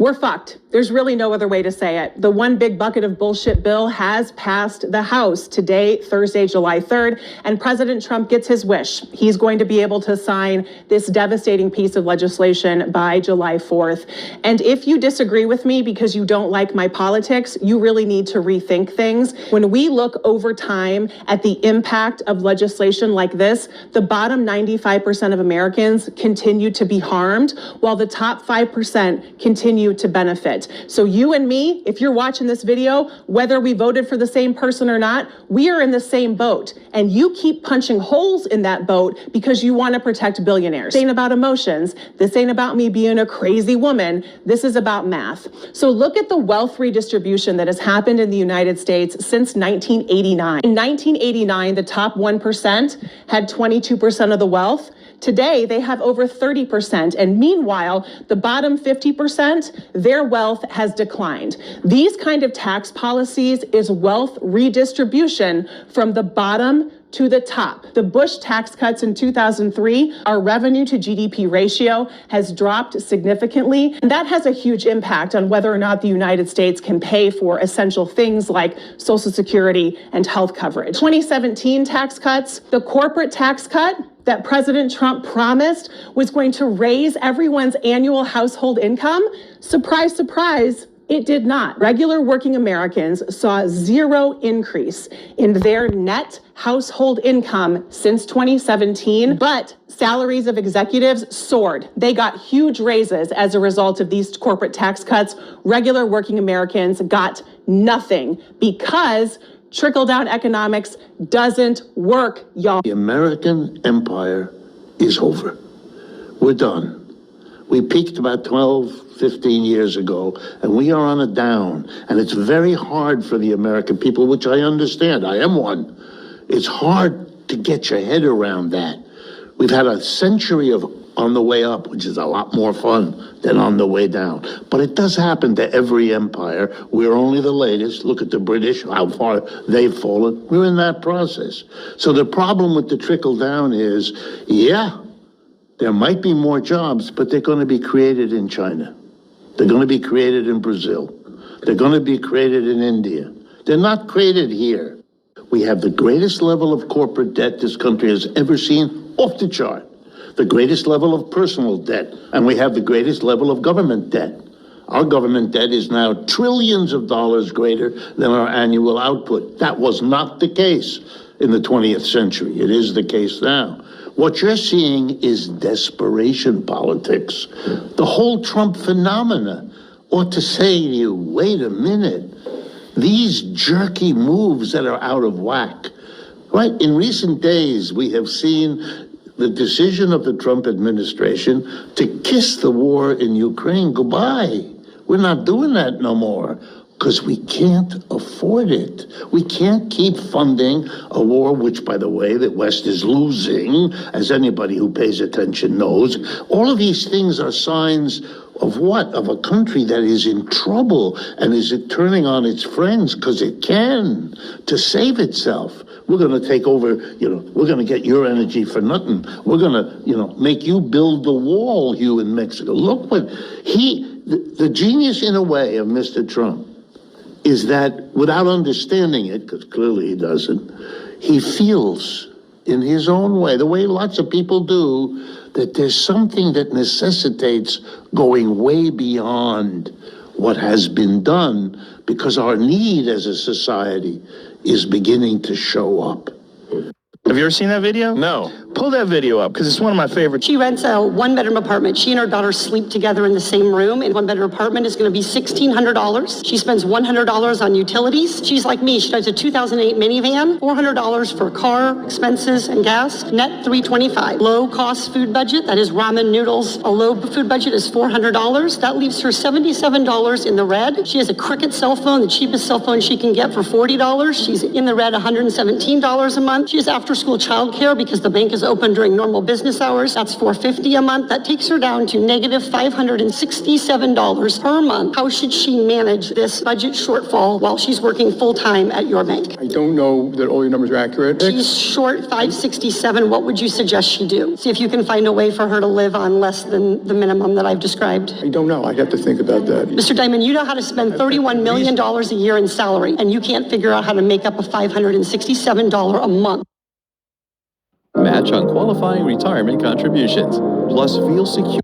We're fucked. There's really no other way to say it. The one big bucket of bullshit bill has passed the House today, Thursday, July 3rd, and President Trump gets his wish. He's going to be able to sign this devastating piece of legislation by July 4th. And if you disagree with me because you don't like my politics, you really need to rethink things. When we look over time at the impact of legislation like this, the bottom 95% of Americans continue to be harmed, while the top 5% continue to benefit. So you and me, if you're watching this video, whether we voted for the same person or not, we are in the same boat. And you keep punching holes in that boat because you want to protect billionaires. This ain't about emotions. This ain't about me being a crazy woman. This is about math. So look at the wealth redistribution that has happened in the United States since 1989. In 1989, the top 1% had 22% of the wealth. Today, they have over 30%. And meanwhile, the bottom 50%, their wealth has declined. These kind of tax policies is wealth redistribution from the bottom to the top. The Bush tax cuts in 2003, our revenue to GDP ratio has dropped significantly. And that has a huge impact on whether or not the United States can pay for essential things like Social Security and health coverage. 2017 tax cuts, the corporate tax cut that President Trump promised was going to raise everyone's annual household income. Surprise, surprise, it did not. Regular working Americans saw zero increase in their net household income since 2017, but salaries of executives soared. They got huge raises as a result of these corporate tax cuts. Regular working Americans got nothing because trickle-down economics doesn't work, y'all. The American empire is over. We're done. We peaked about 12, 15 years ago, and we are on a down. And it's very hard for the American people, which I understand. I am one. It's hard to get your head around that. We've had a century of on the way up, which is a lot more fun than on the way down. But it does happen to every empire. We're only the latest. Look at the British, how far they've fallen. We're in that process. So the problem with the trickle down is, yeah, there might be more jobs, but they're going to be created in China. They're going to be created in Brazil. They're going to be created in India. They're not created here. We have the greatest level of corporate debt this country has ever seen, off the chart. The greatest level of personal debt, and we have the greatest level of government debt. Our government debt is now trillions of dollars greater than our annual output. That was not the case in the 20th century. It is the case now. What you're seeing is desperation politics. The whole Trump phenomena ought to say to you, wait a minute, these jerky moves that are out of whack, right? In recent days, we have seen the decision of the Trump administration to kiss the war in Ukraine goodbye. We're not doing that no more because we can't afford it. We can't keep funding a war, which, by the way, the West is losing, as anybody who pays attention knows. All of these things are signs of what? Of a country that is in trouble and is turning on its friends because it can to save itself. We're going to take over, we're going to get your energy for nothing. We're going to, make you build the wall, you in Mexico. Look what the genius in a way of Mr. Trump is that without understanding it, because clearly he doesn't, he feels in his own way, the way lots of people do, that there's something that necessitates going way beyond what has been done because our need as a society is beginning to show up. Have you ever seen that video? No. Pull that video up, because it's one of my favorites. She rents a one-bedroom apartment. She and her daughter sleep together in the same room. And one-bedroom apartment is going to be $1,600. She spends $100 on utilities. She's like me. She drives a 2008 minivan, $400 for car, expenses, and gas. Net $325. Low-cost food budget, that is ramen noodles. A low food budget is $400. That leaves her $77 in the red. She has a Cricket cell phone, the cheapest cell phone she can get for $40. She's in the red $117 a month. She has after after-school childcare because the bank is open during normal business hours. That's $450 a month. That takes her down to negative $567 per month. How should she manage this budget shortfall while she's working full-time at your bank? I don't know that all your numbers are accurate. She's short $567. What would you suggest she do? See if you can find a way for her to live on less than the minimum that I've described. I don't know. I'd have to think about that. Mr. Diamond, you know how to spend $31 million a year in salary, and you can't figure out how to make up a $567 a month. Match on qualifying retirement contributions. Plus, feel secure.